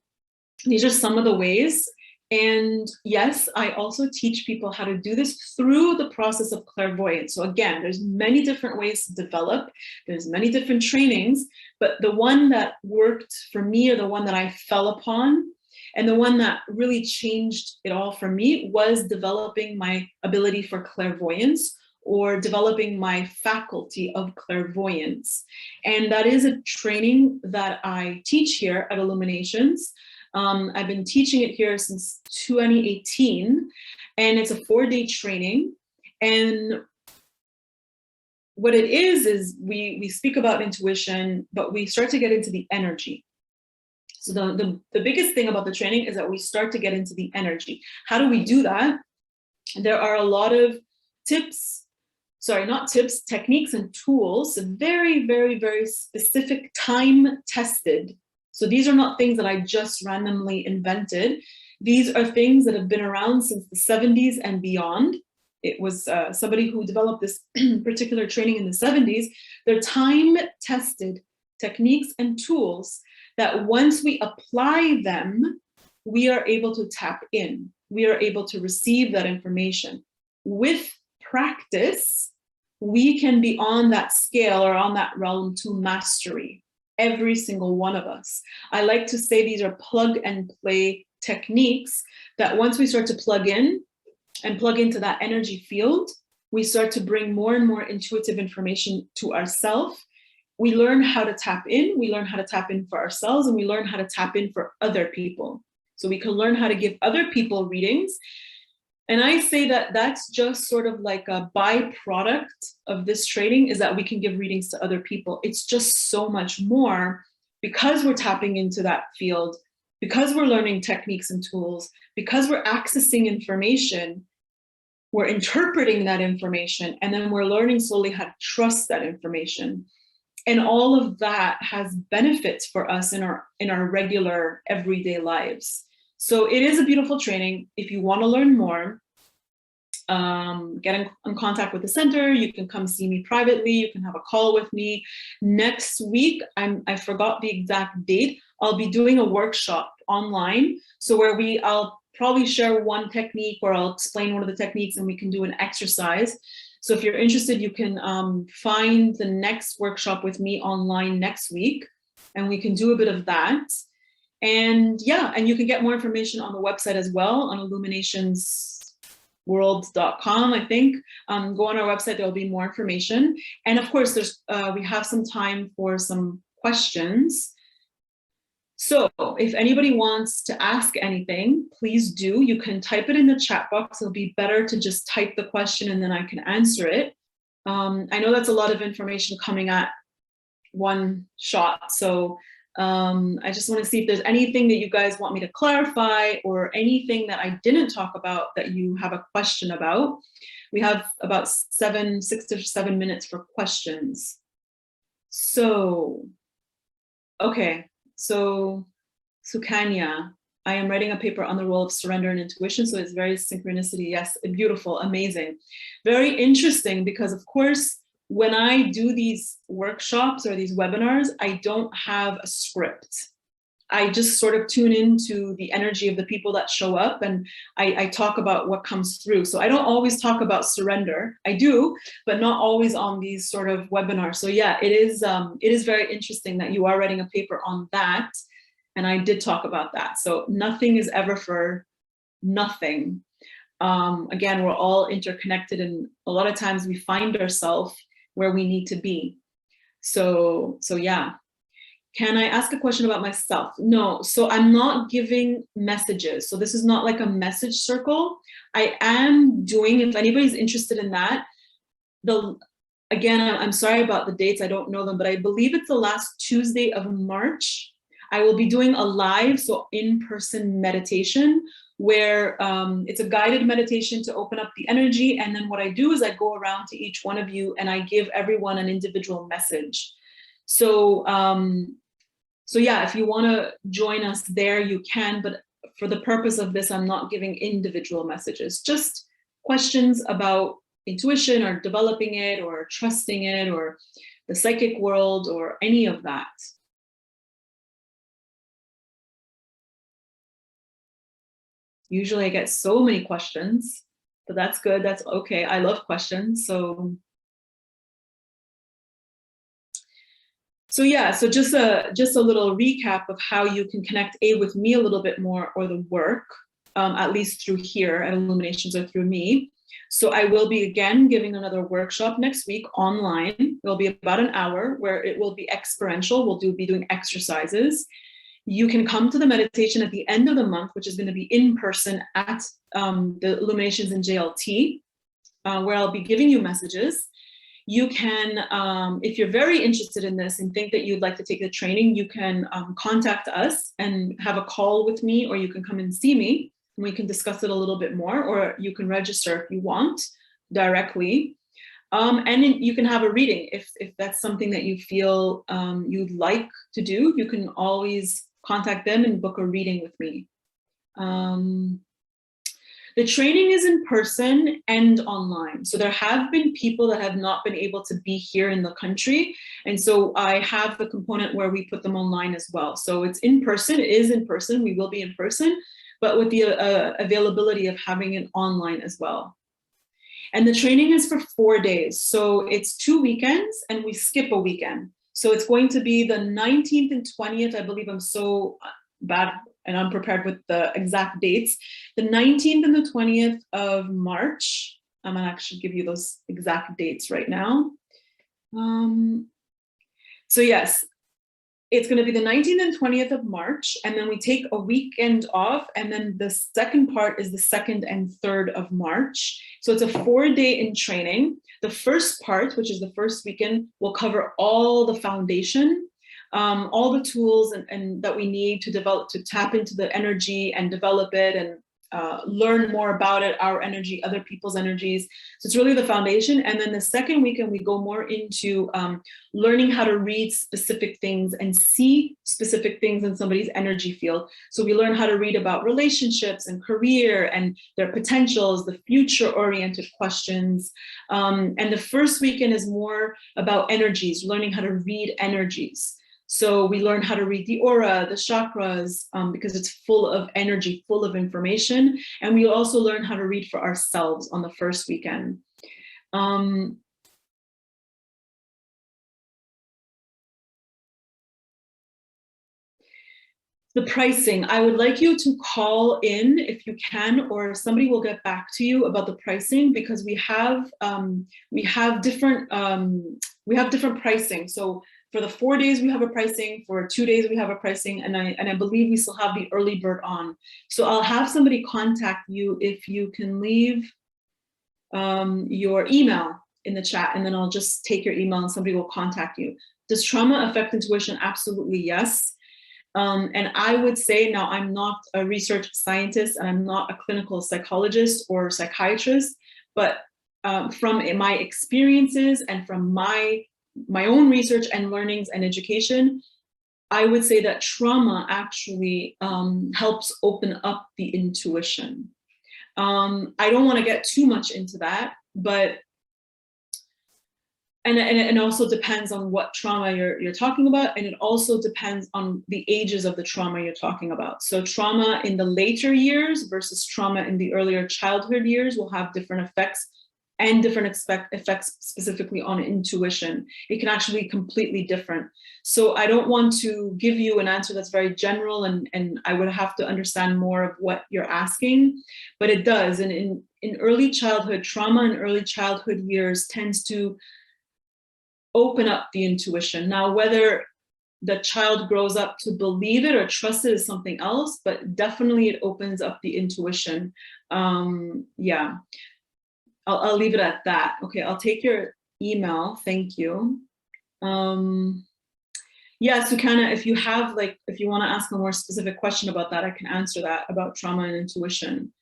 these are some of the ways. And yes, I also teach people how to do this through the process of clairvoyance. So again, there's many different ways to develop. There's many different trainings, but the one that worked for me, or the one that I fell upon, and the one that really changed it all for me, was developing my ability for clairvoyance, or developing my faculty of clairvoyance. And that is a training that I teach here at Illuminations. I've been teaching it here since 2018, and it's a 4-day training. And what it is we speak about intuition, but we start to get into the energy. So the biggest thing about the training is that we start to get into the energy. How do we do that? There are a lot of techniques and tools, very, very, very specific, time-tested. So these are not things that I just randomly invented. These are things that have been around since the 70s and beyond. It was somebody who developed this particular training in the 70s. They're time-tested techniques and tools that once we apply them, we are able to tap in. We are able to receive that information. With practice, we can be on that scale or on that realm to mastery. Every single one of us. I like to say these are plug and play techniques that once we start to plug in and plug into that energy field, we start to bring more and more intuitive information to ourselves. We learn how to tap in, we learn how to tap in for ourselves, and we learn how to tap in for other people. So we can learn how to give other people readings. And I say that that's just sort of like a byproduct of this training, is that we can give readings to other people. It's just so much more because we're tapping into that field, because we're learning techniques and tools, because we're accessing information, we're interpreting that information, and then we're learning slowly how to trust that information. And all of that has benefits for us in our regular everyday lives. So it is a beautiful training. If you want to learn more, get in contact with the center. You can come see me privately. You can have a call with me. Next week, I forgot the exact date. I'll be doing a workshop online. So where I'll probably share one technique, or I'll explain one of the techniques, and we can do an exercise. So if you're interested, you can find the next workshop with me online next week, and we can do a bit of that. And yeah, and you can get more information on the website as well, on illuminationsworld.com, I think. Go on our website, there'll be more information. And of course, we have some time for some questions. So if anybody wants to ask anything, please do. You can type it in the chat box. It'll be better to just type the question and then I can answer it. I know that's a lot of information coming at one shot. So I just want to see if there's anything that you guys want me to clarify, or anything that I didn't talk about that you have a question about. We have about 6 to 7 minutes for questions. So, okay. So Sukanya, I am writing a paper on the role of surrender and intuition. So it's very synchronicity. Yes, beautiful, amazing. Very interesting, because of course, when I do these workshops or these webinars, I don't have a script. I just sort of tune into the energy of the people that show up, and I talk about what comes through. So I don't always talk about surrender. I do, but not always on these sort of webinars. So yeah, it is very interesting that you are writing a paper on that. And I did talk about that. So nothing is ever for nothing. Again, we're all interconnected, and a lot of times we find ourselves where we need to be. So yeah. Can I ask a question about myself? No, so I'm not giving messages. So this is not like a message circle. I am doing, if anybody's interested in that, again, I'm sorry about the dates, I don't know them, but I believe it's the last Tuesday of March. I will be doing a live, so in-person meditation, where it's a guided meditation to open up the energy. And then what I do is I go around to each one of you and I give everyone an individual message. So yeah, if you want to join us there, you can, but for the purpose of this, I'm not giving individual messages, just questions about intuition or developing it or trusting it or the psychic world or any of that. Usually I get so many questions, but that's good, that's okay. I love questions, so yeah, so just a little recap of how you can connect with me a little bit more, or the work, at least through here at Illuminations or through me. So I will be again giving another workshop next week online. It'll be about an hour, where it will be experiential. We'll be doing exercises. You can come to the meditation at the end of the month, which is going to be in person at the Illuminations in JLT, where I'll be giving you messages. You can, if you're very interested in this and think that you'd like to take the training, you can contact us and have a call with me, or you can come and see me and we can discuss it a little bit more, or you can register if you want directly. And you can have a reading if that's something that you feel you'd like to do. You can always contact them and book a reading with me. The training is in person and online. So there have been people that have not been able to be here in the country. And so I have the component where we put them online as well. So it's in person, it is in person, we will be in person, but with the availability of having it online as well. And the training is for 4 days. So it's 2 weekends and we skip a weekend. So it's going to be the 19th and 20th. I believe I'm so bad and unprepared with the exact dates. The 19th and the 20th of March. I'm gonna actually give you those exact dates right now. So yes, it's gonna be the 19th and 20th of March, and then we take a weekend off, and then the second part is the 2nd and 3rd of March. So it's a 4-day in training. The first part, which is the first weekend, will cover all the foundation, all the tools and that we need to develop, to tap into the energy and develop it, and learn more about it, our energy, other people's energies. So it's really the foundation. And then the second weekend, we go more into learning how to read specific things and see specific things in somebody's energy field. So we learn how to read about relationships and career and their potentials, the future-oriented questions. And the first weekend is more about energies, learning how to read energies. So we learn how to read the aura, the chakras, because it's full of energy, full of information. And we also learn how to read for ourselves on the first weekend. The pricing, I would like you to call in if you can, or somebody will get back to you about the pricing, because we have different pricing. So for the 4 days, we have a pricing. For 2 days, we have a pricing. And I believe we still have the early bird on. So I'll have somebody contact you if you can leave your email in the chat, and then I'll just take your email and somebody will contact you. Does trauma affect intuition? Absolutely, yes. And I would say, now I'm not a research scientist and I'm not a clinical psychologist or psychiatrist, but from my experiences and from my own research and learnings and education, I would say that trauma actually helps open up the intuition. I don't want to get too much into that, but and it also depends on what trauma you're talking about, and it also depends on the ages of the trauma you're talking about. So trauma in the later years versus trauma in the earlier childhood years will have different effects, and different effects specifically on intuition. It can actually be completely different. So I don't want to give you an answer that's very general, and I would have to understand more of what you're asking, but it does. And in early childhood, trauma in early childhood years tends to open up the intuition. Now, whether the child grows up to believe it or trust it is something else, but definitely it opens up the intuition. Yeah. I'll leave it at that. Okay, I'll take your email. Thank you. Yeah, Sukana, if you want to ask a more specific question about that, I can answer that about trauma and intuition.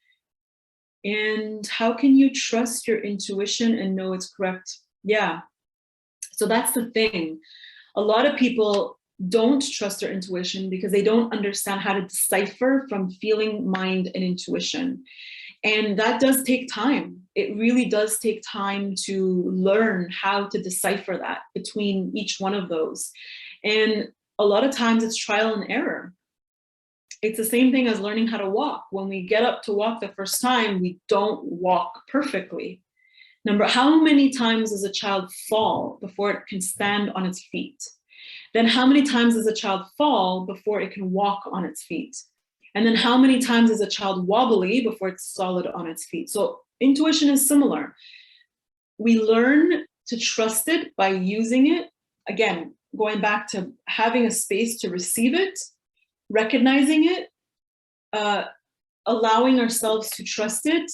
And how can you trust your intuition and know it's correct? Yeah, so that's the thing. A lot of people don't trust their intuition because they don't understand how to decipher from feeling, mind, and intuition. And that does take time. It really does take time to learn how to decipher that between each one of those. And a lot of times it's trial and error. It's the same thing as learning how to walk. When we get up to walk the first time, we don't walk perfectly. How many times does a child fall before it can stand on its feet? Then how many times does a child fall before it can walk on its feet? And then how many times is a child wobbly before it's solid on its feet? So intuition is similar. We learn to trust it by using it. Again, going back to having a space to receive it, recognizing it, allowing ourselves to trust it,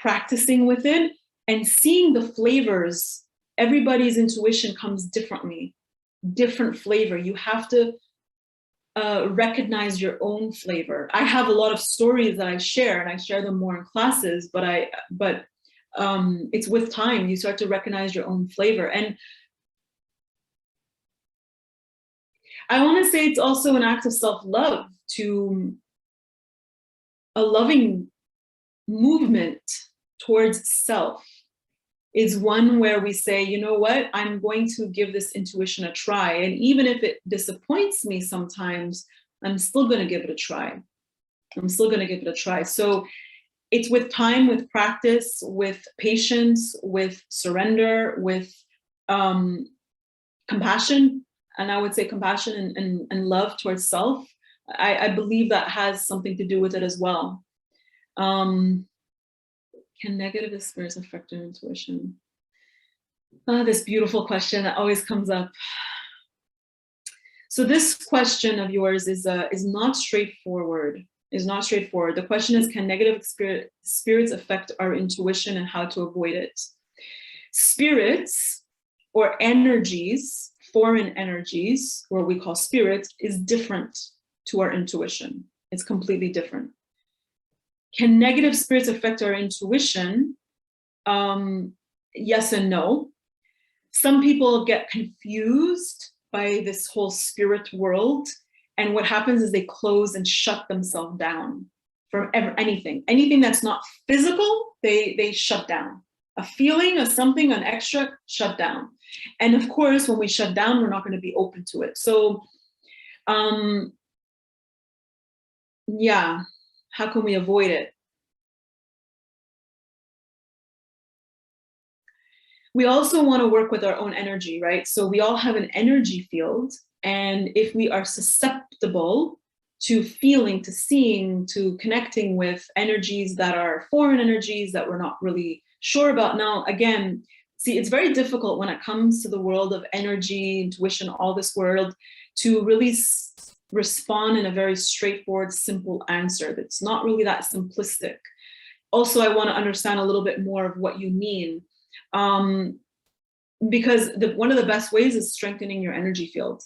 practicing with it, and seeing the flavors. Everybody's intuition comes differently, different flavor. You have to recognize your own flavor. I have a lot of stories that I share, and I share them more in classes, but it's with time, you start to recognize your own flavor. And I want to say it's also an act of self-love, to a loving movement towards self is one where we say, you know what, I'm going to give this intuition a try. And even if it disappoints me sometimes, I'm still going to give it a try. So it's with time, with practice, with patience, with surrender, with compassion. And I would say compassion and love towards self. I believe that has something to do with it as well. Can negative spirits affect your intuition? This beautiful question that always comes up. So this question of yours is not straightforward. The question is, can negative spirits affect our intuition and how to avoid it? Spirits or energies, foreign energies, or what we call spirits, is different to our intuition. It's completely different. Can negative spirits affect our intuition? Yes and no. Some people get confused by this whole spirit world. And what happens is they close and shut themselves down from anything that's not physical, they shut down. A feeling of something, an extra, shut down. And of course, when we shut down, we're not going to be open to it. So, yeah, how can we avoid it? We also want to work with our own energy, right? So we all have an energy field. And if we are susceptible to feeling, to seeing, to connecting with energies that are foreign energies that we're not really sure about. Now, again, see, it's very difficult when it comes to the world of energy, intuition, all this world, to really respond in a very straightforward, simple answer. That's not really that simplistic. Also, I want to understand a little bit more of what you mean. Because one of the best ways is strengthening your energy field.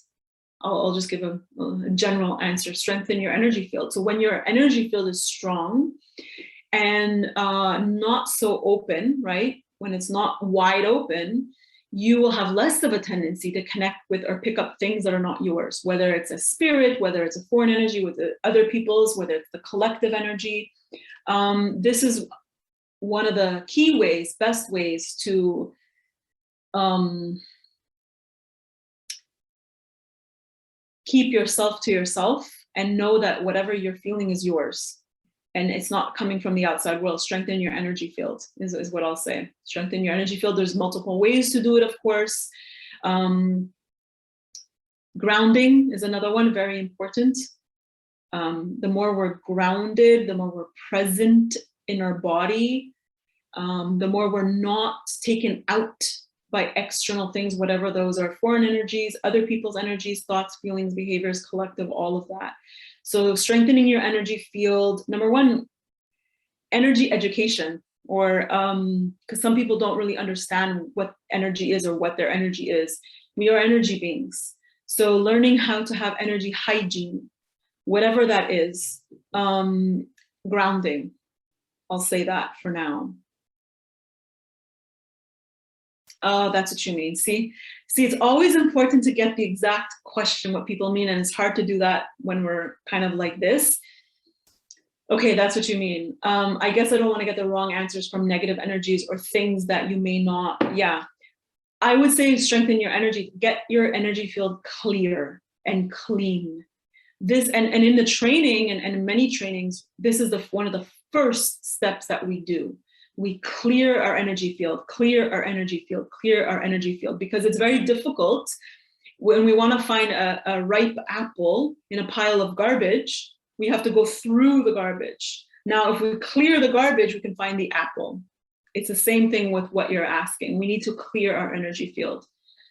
I'll just give a general answer. Strengthen your energy field. So when your energy field is strong and not so open, right? When it's not wide open, you will have less of a tendency to connect with or pick up things that are not yours, whether it's a spirit, whether it's a foreign energy with the other people's, whether it's the collective energy. This is one of the key ways, best ways to keep yourself to yourself and know that whatever you're feeling is yours and it's not coming from the outside world. Strengthen your energy field is what I'll say. Strengthen your energy field. There's multiple ways to do it, of course. Grounding is another one, very important. The more we're grounded, the more we're present in our body, the more we're not taken out by external things, whatever those are, foreign energies, other people's energies, thoughts, feelings, behaviors, collective, all of that. So strengthening your energy field, number one, energy education, or because some people don't really understand what energy is or what their energy is. We are energy beings. So learning how to have energy hygiene, whatever that is, grounding, I'll say that for now. Oh, that's what you mean. See, it's always important to get the exact question, what people mean, and it's hard to do that when we're kind of like this. Okay, that's what you mean. I guess I don't want to get the wrong answers from negative energies or things that you may not, yeah. I would say strengthen your energy, get your energy field clear and clean. This, and in the training and many trainings, this is one of the first steps that we do. We clear our energy field, clear our energy field, clear our energy field, because it's very difficult when we want to find a ripe apple in a pile of garbage. We have to go through the garbage. Now, if we clear the garbage, we can find the apple. It's the same thing with what you're asking. We need to clear our energy field.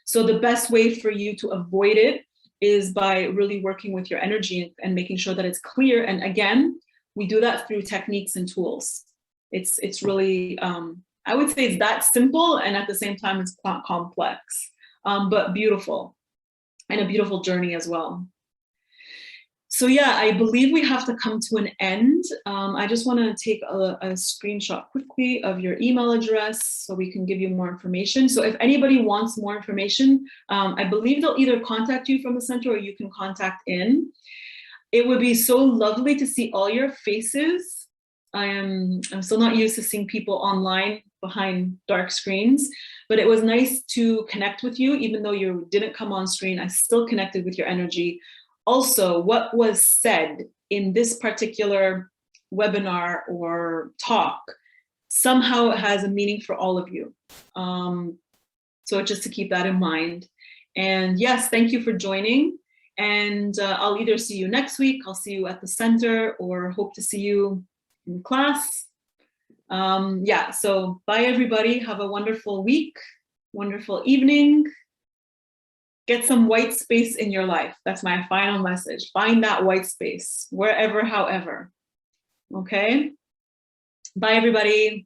So the best way for you to avoid it is by really working with your energy and making sure that it's clear. And again, we do that through techniques and tools. It's really, I would say it's that simple, and at the same time, it's not complex, but beautiful, and a beautiful journey as well. So yeah, I believe we have to come to an end. I just want to take a screenshot quickly of your email address so we can give you more information. So if anybody wants more information, I believe they'll either contact you from the center or you can contact in. It would be so lovely to see all your faces. I'm still not used to seeing people online behind dark screens, but it was nice to connect with you. Even though you didn't come on screen, I still connected with your energy. Also, what was said in this particular webinar or talk somehow has a meaning for all of you. So just to keep that in mind. And yes, thank you for joining. And I'll either see you next week, I'll see you at the center, or hope to see you in class. Yeah, so bye everybody. Have a wonderful week, wonderful evening. Get some white space in your life. That's my final message. Find that white space, wherever, however. Okay? Bye everybody.